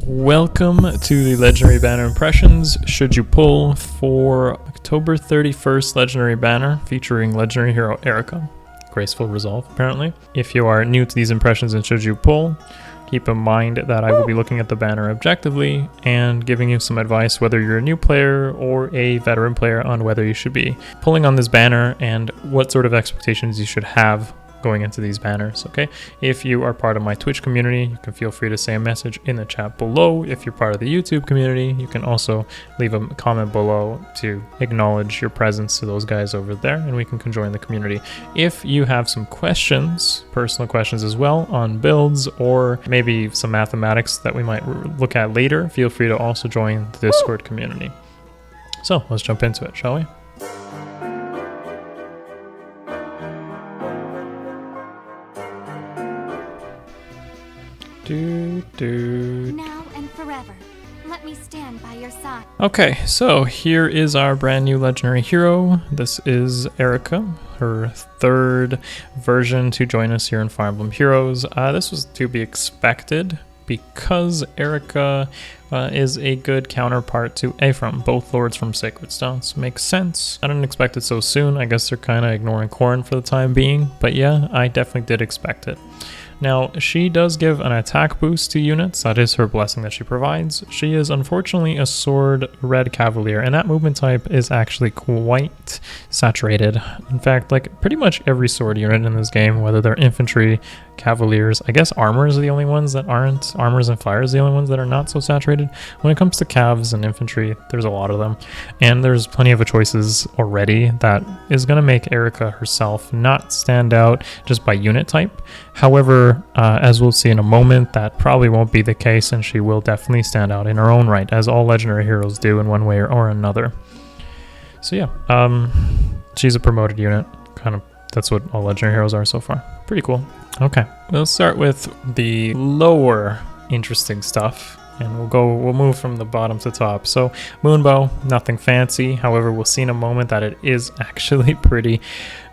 Welcome to the Legendary Banner impressions. Should you pull for October 31st Legendary Banner featuring Legendary Hero Eirika. Graceful Resolve, apparently. If you are new to these impressions and should you pull, keep in mind that I will be looking at the banner objectively and giving you some advice whether you're a new player or a veteran player on whether you should be pulling on this banner and what sort of expectations you should have going into these banners. Okay, if you are part of my Twitch community, you can feel free to say a message in the chat below. If you're part of the YouTube community, you can also leave a comment below to acknowledge your presence to those guys over there, and we can join the community. If you have some questions, personal questions as well on builds, or maybe some mathematics that we might look at later, feel free to also join the Discord community. So let's jump into it, shall we? Now and forever, let me stand by your side. Okay, so here is our brand new legendary hero. This is Eirika, her third version to join us here in Fire Emblem Heroes. This was to be expected because Eirika is a good counterpart to Ephraim, both lords from Sacred Stones. Makes sense. I didn't expect it so soon. I guess they're kind of ignoring Corrin for the time being, but yeah, I definitely did expect it. Now, she does give an attack boost to units. That is her blessing that she provides. She is unfortunately a sword red cavalier, and that movement type is actually quite saturated. In fact, like pretty much every sword unit in this game, whether they're infantry, cavaliers, I guess armors are the only ones that aren't. Armors and flyers are the only ones that are not so saturated. When it comes to cavs and infantry, there's a lot of them. And there's plenty of choices already that is going to make Eirika herself not stand out just by unit type. However, as we'll see in a moment, that probably won't be the case, and she will definitely stand out in her own right, as all legendary heroes do in one way or another. So yeah, she's a promoted unit. Kind of, that's what all legendary heroes are so far. Pretty cool. Okay, we'll start with the lower interesting stuff, and we'll move from the bottom to top. So Moonbow, nothing fancy. However, we'll see in a moment that it is actually pretty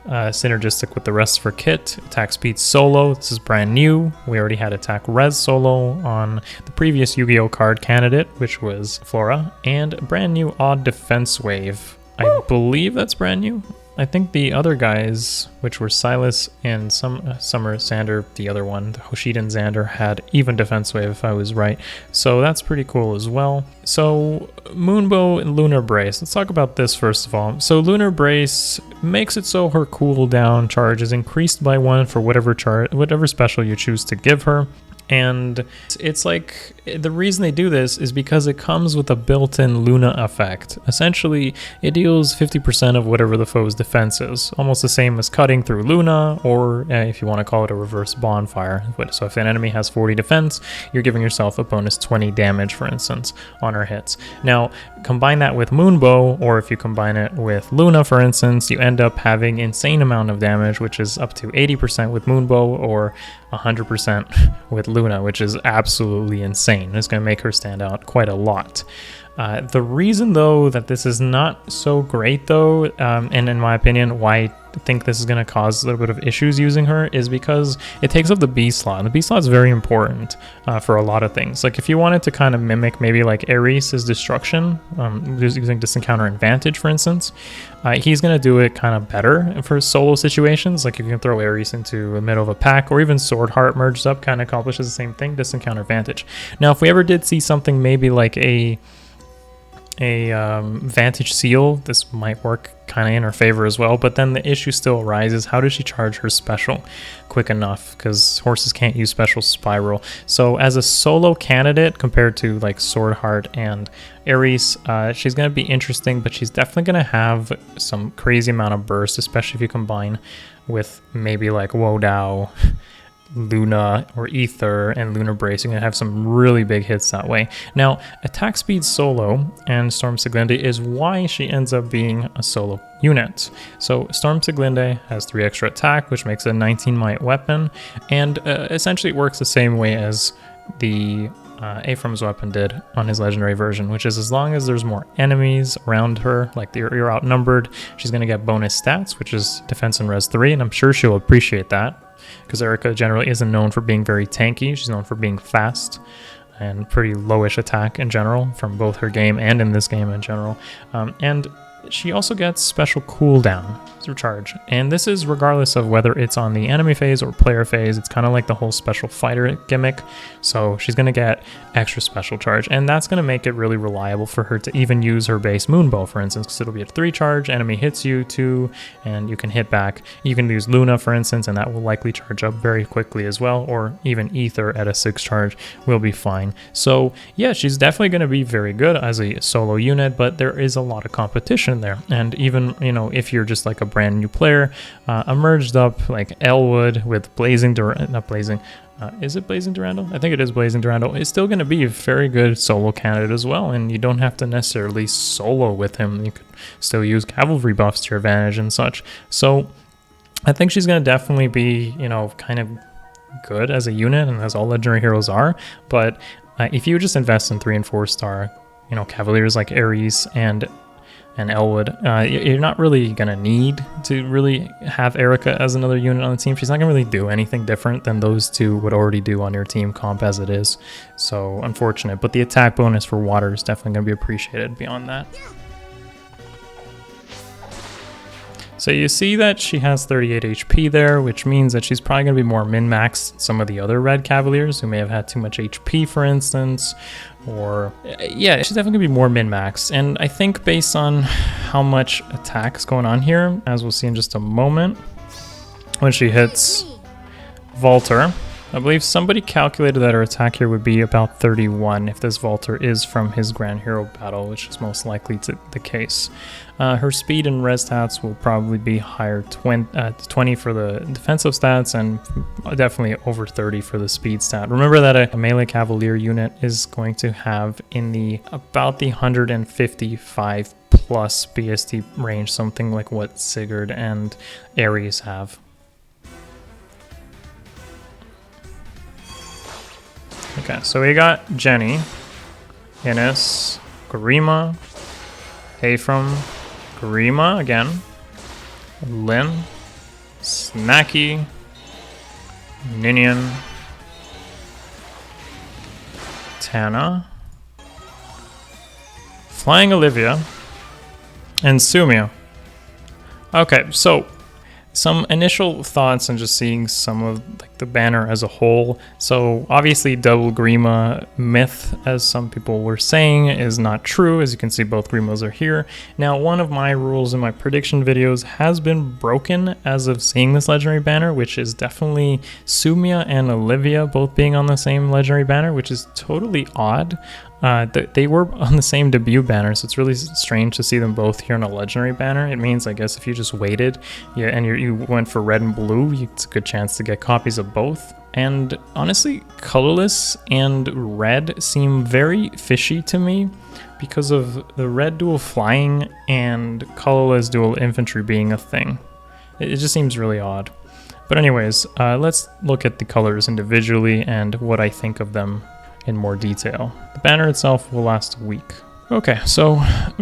synergistic with the rest of her kit. Attack speed solo, this is brand new. We already had attack res solo on the previous Yu-Gi-Oh card candidate, which was Flora, and brand new odd defense wave. I believe that's brand new. I think the other guys, which were Silas and Summer Xander, the other one, the Hoshid and Xander, had even defense wave if I was right. So that's pretty cool as well. So Moonbow and Lunar Brace. Let's talk about this first of all. So Lunar Brace makes it so her cooldown charge is increased by 1 for whatever special you choose to give her. And it's like, the reason they do this is because it comes with a built-in Luna effect. Essentially, it deals 50% of whatever the foe's defense is. Almost the same as cutting through Luna, or if you want to call it a reverse bonfire. So if an enemy has 40 defense, you're giving yourself a bonus 20 damage, for instance, on her hits. Now, combine that with Moonbow, or if you combine it with Luna, for instance, you end up having insane amount of damage, which is up to 80% with Moonbow, or 100% with Luna, which is absolutely insane. It's going to make her stand out quite a lot. The reason, though, that this is not so great, though, and in my opinion, why I think this is going to cause a little bit of issues using her, is because it takes up the B slot. And the B slot is very important for a lot of things. Like if you wanted to kind of mimic maybe like Akariss' destruction, using distant counter advantage, for instance, he's going to do it kind of better for solo situations. Like you can throw Akariss into the middle of a pack, or even Sword Heart merged up kind of accomplishes the same thing, distant counter advantage. Now, if we ever did see something maybe like a Vantage Seal, this might work kind of in her favor as well, but then the issue still arises: how does she charge her special quick enough? Because horses can't use special spiral. So as a solo candidate compared to like Sword Heart and Akariss, she's going to be interesting, but she's definitely going to have some crazy amount of burst, especially if you combine with maybe like Wodao, Luna, or Ether, and Lunar Brace. You're going to have some really big hits that way. Now, attack speed solo and Storm Siglinde is why she ends up being a solo unit. So Storm Siglinde has 3 extra attack, which makes it a 19 might weapon, and essentially it works the same way as the Ephraim's weapon did on his legendary version, which is as long as there's more enemies around her, like you're outnumbered, she's going to get bonus stats, which is defense and res 3, and I'm sure she'll appreciate that, because Eirika generally isn't known for being very tanky. She's known for being fast and pretty lowish attack in general from both her game and in this game in general. And she also gets special cooldown recharge, and this is regardless of whether it's on the enemy phase or player phase. It's kind of like the whole special fighter gimmick, so she's going to get extra special charge, and that's going to make it really reliable for her to even use her base moonbow, for instance, because it'll be at 3 charge, enemy hits you 2, and you can hit back. You can use Luna, for instance, and that will likely charge up very quickly as well, or even Ether at a 6 charge will be fine. So yeah, she's definitely going to be very good as a solo unit, but there is a lot of competition there, and even, you know, if you're just like a brand new player, a merged up like Elwood with Blazing not Blazing, is it Blazing Durandal? I think it is Blazing Durandal. It's still going to be a very good solo candidate as well, and you don't have to necessarily solo with him. You could still use cavalry buffs to your advantage and such. So I think she's going to definitely be, you know, kind of good as a unit, and as all legendary heroes are. But if you just invest in 3 and 4 star, you know, cavaliers like Akariss and Elwood, you're not really going to need to really have Eirika as another unit on the team. She's not going to really do anything different than those two would already do on your team comp as it is. So unfortunate, but the attack bonus for water is definitely going to be appreciated beyond that. So you see that she has 38 HP there, which means that she's probably going to be more min-maxed than some of the other red cavaliers who may have had too much HP, for instance. Or, yeah, she's definitely going to be more min-maxed. And I think based on how much attack is going on here, as we'll see in just a moment, when she hits Volter, I believe somebody calculated that her attack here would be about 31 if this Volter is from his Grand Hero battle, which is most likely the case. Her speed and res stats will probably be higher, 20 for the defensive stats and definitely over 30 for the speed stat. Remember that a melee cavalier unit is going to have in the about the 155 plus BST range, something like what Sigurd and Ares have. Okay, so we got Jenny, Ines, Garima, Hayfram, Garima again, Lynn, Snacky, Ninian, Tana, Flying Olivia, and Sumia. Okay, so some initial thoughts on just seeing some of like the banner as a whole. So obviously double Grima myth, as some people were saying, is not true. As you can see, both Grimas are here. Now, one of my rules in my prediction videos has been broken as of seeing this legendary banner, which is definitely Sumia and Olivia both being on the same legendary banner, which is totally odd. They were on the same debut banner, so it's really strange to see them both here on a legendary banner. It means, I guess, if you just waited and you went for red and blue, it's a good chance to get copies of both. And honestly, colorless and red seem very fishy to me because of the red dual flying and colorless dual infantry being a thing. It just seems really odd. But anyways, let's look at the colors individually and what I think of them in more detail. The banner itself will last a week. Okay, so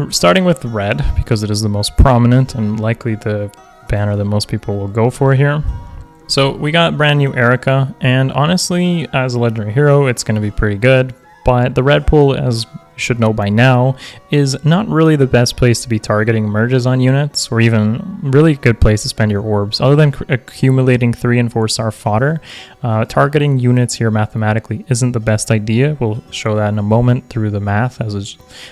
starting with red, because it is the most prominent and likely the banner that most people will go for here. So we got brand new Eirika, and honestly, as a legendary hero, it's going to be pretty good, but the red pool, as you should know by now, is not really the best place to be targeting merges on units, or even really good place to spend your orbs. Other than accumulating 3 and 4 star fodder, targeting units here mathematically isn't the best idea. We'll show that in a moment through the math,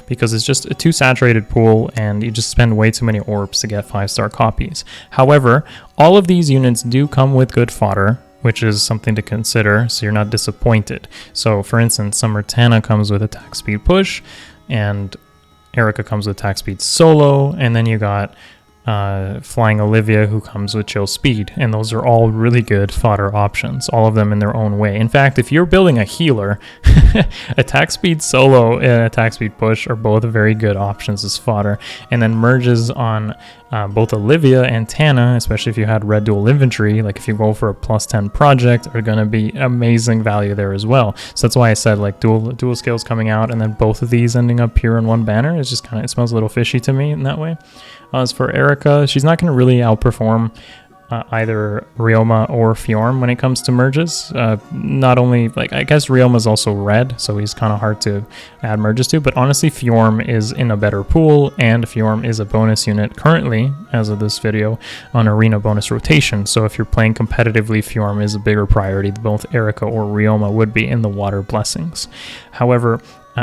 because it's just a too saturated pool and you just spend way too many orbs to get 5-star copies. However, all of these units do come with good fodder, which is something to consider, so you're not disappointed. So for instance, Summer Tana comes with attack speed push, and Eirika comes with attack speed solo, and then you got Flying Olivia, who comes with chill speed, and those are all really good fodder options, all of them in their own way. In fact, if you're building a healer, attack speed solo and attack speed push are both very good options as fodder, and then merges on both Olivia and Tana, especially if you had red dual infantry, like if you go for a +10 project, are going to be amazing value there as well. So that's why I said like dual skills coming out, and then both of these ending up here in one banner is just kind of, it smells a little fishy to me in that way. As for Eirika, she's not going to really outperform either Ryoma or Fjorm when it comes to merges. Not only, like, I guess Ryoma's also red, so he's kind of hard to add merges to, but honestly Fjorm is in a better pool, and Fjorm is a bonus unit currently, as of this video, on arena bonus rotation. So if you're playing competitively, Fjorm is a bigger priority than both Eirika or Ryoma would be in the water blessings. However,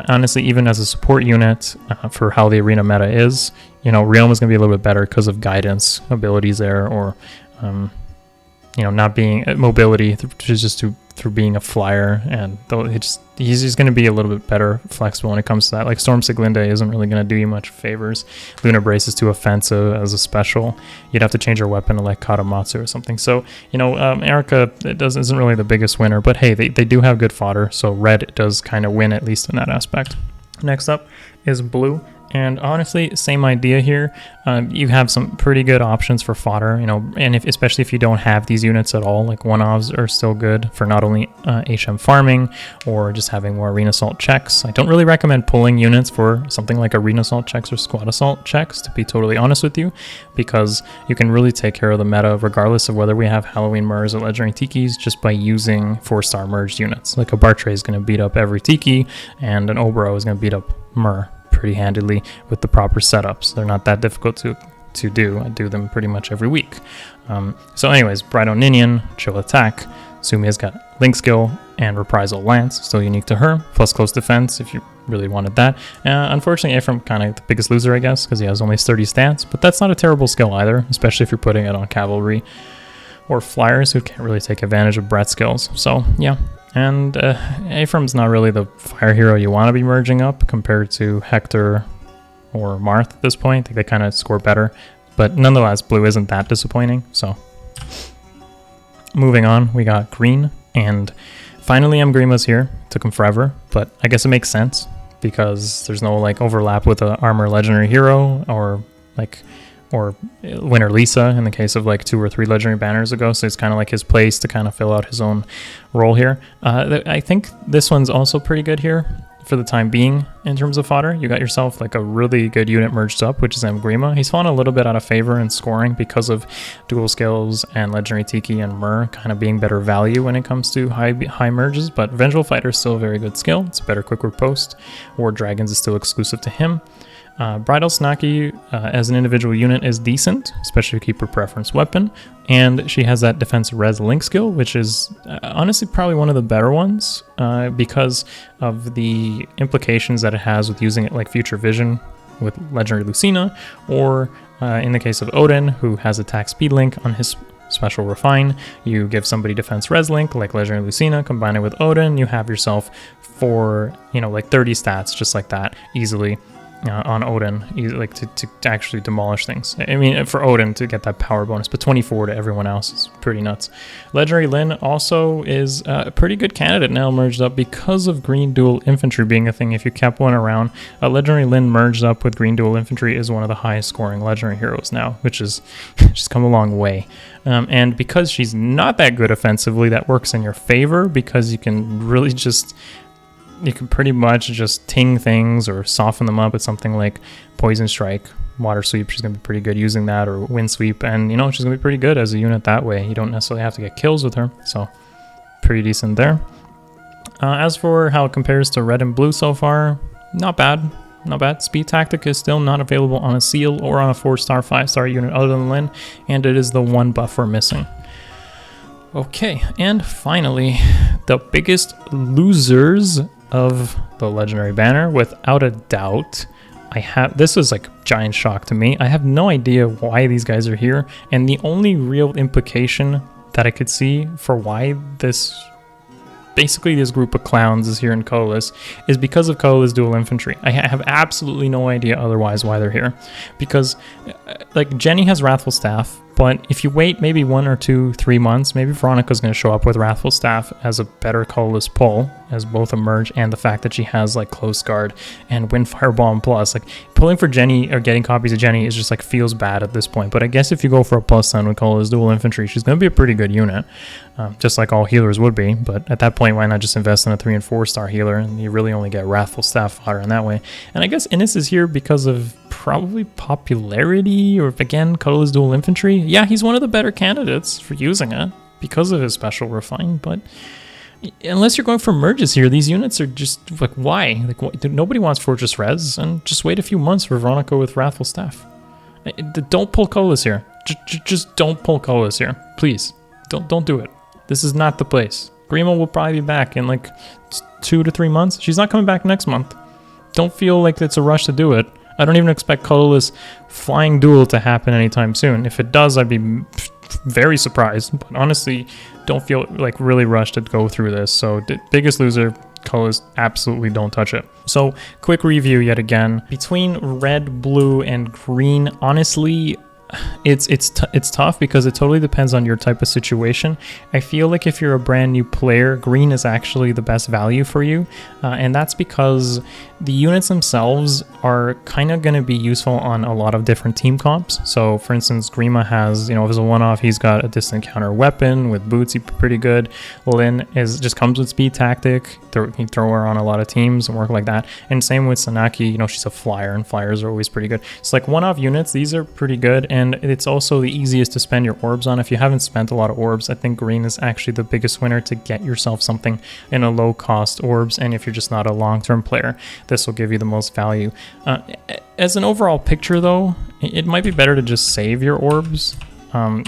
honestly, even as a support unit, for how the arena meta is, you know, Ryoma's going to be a little bit better because of guidance abilities there, or, you know, not being mobility, just through being a flyer, and though he's just going to be a little bit better flexible when it comes to that. Like Storm Siglinde isn't really going to do you much favors. Lunar Brace is too offensive as a special. You'd have to change your weapon to like Katamatsu or something. So, you know, Eirika isn't really the biggest winner, but hey, they do have good fodder, so red does kind of win, at least in that aspect. Next up is blue. And honestly, same idea here. You have some pretty good options for fodder, you know, and especially if you don't have these units at all, like one-offs are still good for not only HM farming or just having more arena assault checks. I don't really recommend pulling units for something like arena assault checks or squad assault checks, to be totally honest with you, because you can really take care of the meta regardless of whether we have Halloween Murs or Legendary Tikis just by using 4-star merged units. Like a Bartray is going to beat up every Tiki, and an Obro is going to beat up Mur pretty handily with the proper setups. They're not that difficult to do. I do them pretty much every week. So anyways, Brido Ninian, Chill Attack. Sumia's got Link Skill and Reprisal Lance, still unique to her, plus Close Defense if you really wanted that. Unfortunately, Ephraim kind of the biggest loser, I guess, because he has only 30 stats, but that's not a terrible skill either, especially if you're putting it on Cavalry or Flyers who can't really take advantage of Brett's skills. So yeah. And Ephraim's not really the fire hero you want to be merging up compared to Hector or Marth at this point. I think they kind of score better. But nonetheless, blue isn't that disappointing. So moving on, we got green. And finally, Emgrima's here. Took him forever, but I guess it makes sense because there's no like overlap with an armor legendary hero or Winter Lisa in the case of like 2 or 3 legendary banners ago, so it's kind of like his place to kind of fill out his own role here. I think this one's also pretty good here for the time being in terms of fodder. You got yourself like a really good unit merged up, which is Emgrima. He's fallen a little bit out of favor in scoring because of dual skills and Legendary Tiki and Mur kind of being better value when it comes to high merges, but Vengeful Fighter is still a very good skill. It's a better quick riposte. War Dragons is still exclusive to him. Bridal Snacky as an individual unit is decent, especially if you keep her preference weapon, and she has that defense res link skill, which is honestly probably one of the better ones because of the implications that it has with using it like Future Vision with Legendary Lucina, or in the case of Odin, who has attack speed link on his special Refine, you give somebody defense res link like Legendary Lucina, combine it with Odin, you have yourself for, you know, like 30 stats just like that easily. On Odin, like to actually demolish things. I mean, for Odin to get that power bonus, but 24 to everyone else is pretty nuts. Legendary Lin also is a pretty good candidate now merged up because of Green Dual Infantry being a thing. If you kept one around, Legendary Lin merged up with Green Dual Infantry is one of the highest scoring legendary heroes now, which is just come a long way. And because she's not that good offensively, that works in your favor because you can really you can pretty much just ting things or soften them up with something like Poison Strike, Water Sweep. She's going to be pretty good using that, or Wind Sweep, and you know, she's going to be pretty good as a unit that way. You don't necessarily have to get kills with her, so pretty decent there. As for how it compares to red and blue so far, not bad. Not bad. Speed Tactic is still not available on a Seal or on a 4-star, 5-star unit other than Lin, and it is the one buff we're missing. Okay, and finally, the biggest losers of the Legendary Banner, without a doubt. This was like a giant shock to me. I have no idea why these guys are here, and the only real implication that I could see for why this group of clowns is here in colorless is because of colorless dual infantry. I have absolutely no idea otherwise why they're here, because like Jenny has Wrathful Staff, but if you wait maybe 1 or 2, 3 months, maybe Veronica's going to show up with Wrathful Staff as a better colorless pull, as both a merge and the fact that she has like Close Guard and Wind Fireball plus. Like pulling for Jenny or getting copies of Jenny is just like feels bad at this point. But I guess if you go for a plus 10 with colorless dual infantry, she's going to be a pretty good unit, just like all healers would be. But at that point, why not just invest in a 3 and 4 star healer, and you really only get Wrathful Staff fodder in that way. And I guess Innis is here because of probably popularity, or if again, colorless dual infantry. Yeah, he's one of the better candidates for using it because of his special refine, but unless you're going for merges here, these units are just like, why? Like, nobody wants Fortress Res, and just wait a few months for Veronica with Wrathful Staff. Don't pull colorless here. Just don't pull colorless here, please. Don't do it. This is not the place. Grima will probably be back in like 2 to 3 months. She's not coming back next month. Don't feel like it's a rush to do it. I don't even expect colorless flying duel to happen anytime soon. If it does, I'd be very surprised. But honestly, don't feel like really rushed to go through this. So the biggest loser, colors, absolutely don't touch it. So quick review yet again. Between red, blue, and green, honestly, it's tough because it totally depends on your type of situation. I feel like if you're a brand new player, green is actually the best value for you, and that's because the units themselves are kind of going to be useful on a lot of different team comps. So for instance, Grima has, if it's a one-off, he's got a distant counter weapon with boots, he's pretty good. Lin just comes with speed tactic. You can throw her on a lot of teams and work like that. And same with Sanaki, she's a flyer, and flyers are always pretty good. It's like one-off units, these are pretty good, and it's also the easiest to spend your orbs on. If you haven't spent a lot of orbs, I think green is actually the biggest winner to get yourself something in a low-cost orbs, and if you're just not a long-term player, this will give you the most value. As an overall picture though, it might be better to just save your orbs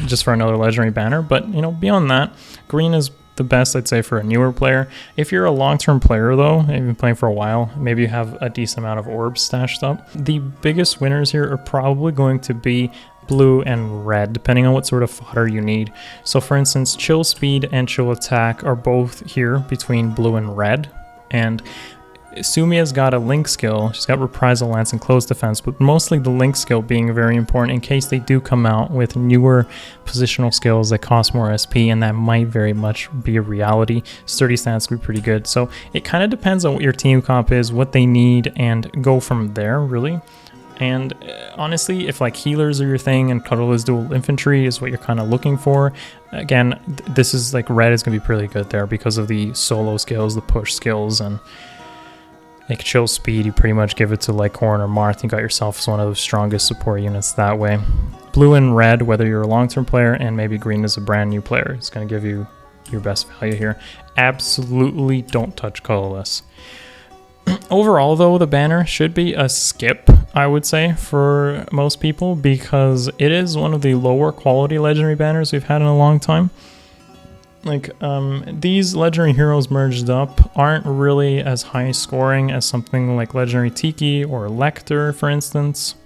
just for another legendary banner, but beyond that, green is the best, I'd say, for a newer player. If you're a long-term player though, and you've been playing for a while, maybe you have a decent amount of orbs stashed up, the biggest winners here are probably going to be blue and red, depending on what sort of fodder you need. So for instance, chill speed and chill attack are both here between blue and red, and Sumia's got a link skill. She's got reprisal lance and close defense, but mostly the link skill being very important in case they do come out with newer positional skills that cost more SP, and that might very much be a reality. Sturdy stance would be pretty good. So it kind of depends on what your team comp is, what they need, and go from there, really. And honestly, if like healers are your thing and colorless dual infantry is what you're kind of looking for, again, this is like red is going to be pretty good there because of the solo skills, the push skills, and like chill speed, you pretty much give it to like Corn or Marth. You got yourself one of the strongest support units that way. Blue and red, whether you're a long-term player, and maybe green is a brand new player, it's going to give you your best value here. Absolutely don't touch colorless. Overall though, the banner should be a skip, I would say, for most people, because it is one of the lower quality legendary banners we've had in a long time. Like, these legendary heroes merged up aren't really as high scoring as something like Legendary Tiki or Lecter, for instance.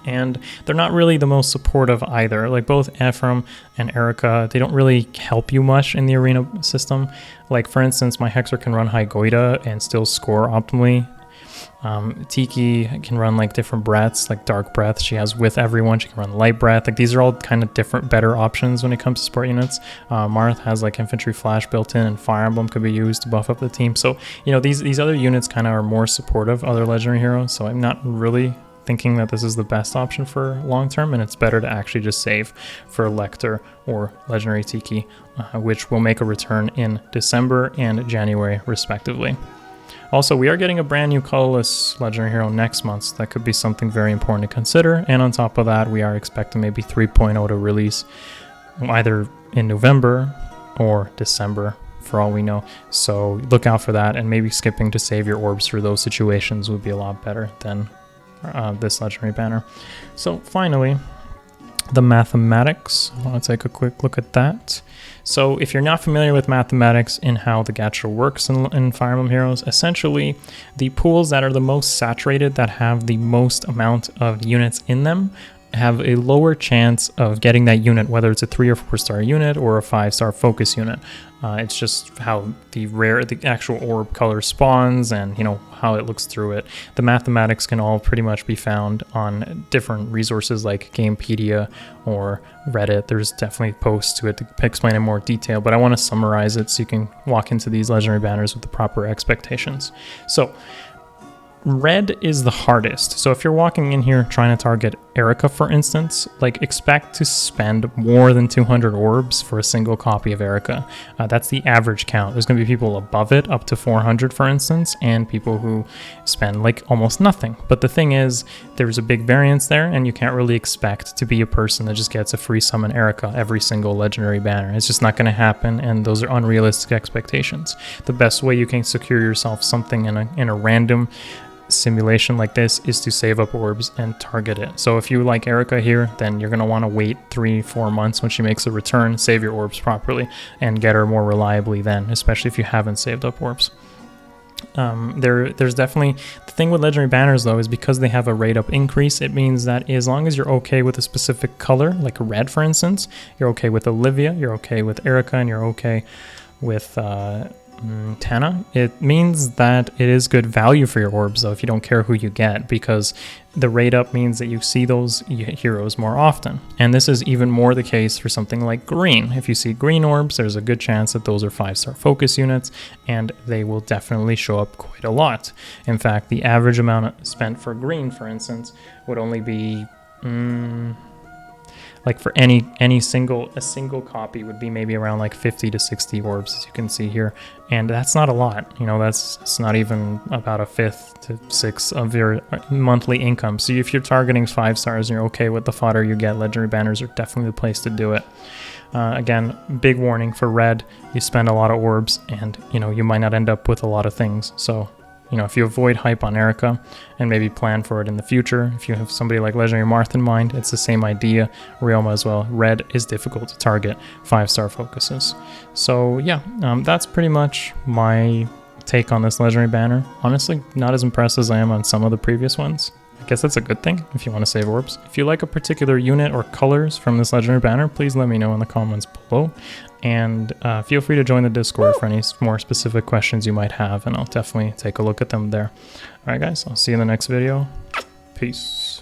And they're not really the most supportive either. Like both Ephraim and Eirika, they don't really help you much in the arena system. Like for instance, my Hexer can run High Goita and still score optimally. Tiki can run like different breaths, like Dark Breath she has with everyone. She can run Light Breath. Like these are all kind of different, better options when it comes to support units. Marth has like Infantry Flash built in, and Fire Emblem could be used to buff up the team. So these other units kind of are more supportive, other legendary heroes. So I'm not really thinking that this is the best option for long term, and it's better to actually just save for Lecter or Legendary Tiki, which will make a return in December and January respectively. Also, we are getting a brand new colorless legendary hero next month, so that could be something very important to consider. And on top of that, we are expecting maybe 3.0 to release either in November or December, for all we know. So look out for that, and maybe skipping to save your orbs for those situations would be a lot better than this legendary banner. So finally, the mathematics. I want to take a quick look at that. So if you're not familiar with mathematics and how the gacha works in Fire Emblem Heroes, essentially the pools that are the most saturated, that have the most amount of units in them, have a lower chance of getting that unit, whether it's a 3 or 4 star unit or a 5-star focus unit. It's just how the actual orb color spawns, and how it looks through it. The mathematics can all pretty much be found on different resources like Gamepedia or Reddit. There's definitely posts to it to explain in more detail, but I want to summarize it so you can walk into these legendary banners with the proper expectations. So red is the hardest. So if you're walking in here trying to target Eirika, for instance, like expect to spend more than 200 orbs for a single copy of Eirika. That's the average count. There's going to be people above it, up to 400 for instance, and people who spend like almost nothing. But the thing is, there's a big variance there, and you can't really expect to be a person that just gets a free summon Eirika every single legendary banner. It's just not going to happen, and those are unrealistic expectations. The best way you can secure yourself something in a random simulation like this is to save up orbs and target it. So if you like Eirika here, then you're going to want to wait 3-4 months when she makes a return, save your orbs properly, and get her more reliably then, especially if you haven't saved up orbs. There's definitely, the thing with legendary banners though is because they have a rate up increase, it means that as long as you're okay with a specific color, like red for instance, you're okay with Olivia, you're okay with Eirika, and you're okay with Tana, it means that it is good value for your orbs though if you don't care who you get, because the rate up means that you see those heroes more often. And this is even more the case for something like green. If you see green orbs, there's a good chance that those are 5-star focus units, and they will definitely show up quite a lot. In fact, the average amount spent for green, for instance, would only be like for a single copy would be maybe around like 50 to 60 orbs, as you can see here, and that's not a lot. You know, it's not even about a 5th to 6th of your monthly income. So if you're targeting 5 stars and you're okay with the fodder you get, legendary banners are definitely the place to do it. Again, big warning for red: you spend a lot of orbs, and you know you might not end up with a lot of things. So you know, if you avoid hype on Eirika and maybe plan for it in the future, if you have somebody like Legendary Marth in mind, it's the same idea. Ryoma as well. Red is difficult to target 5-star focuses. So yeah, that's pretty much my take on this Legendary Banner. Honestly, not as impressed as I am on some of the previous ones. I guess that's a good thing if you want to save orbs. If you like a particular unit or colors from this Legendary Banner, please let me know in the comments below. And feel free to join the Discord for any more specific questions you might have, and I'll definitely take a look at them there. Alright guys, I'll see you in the next video. Peace.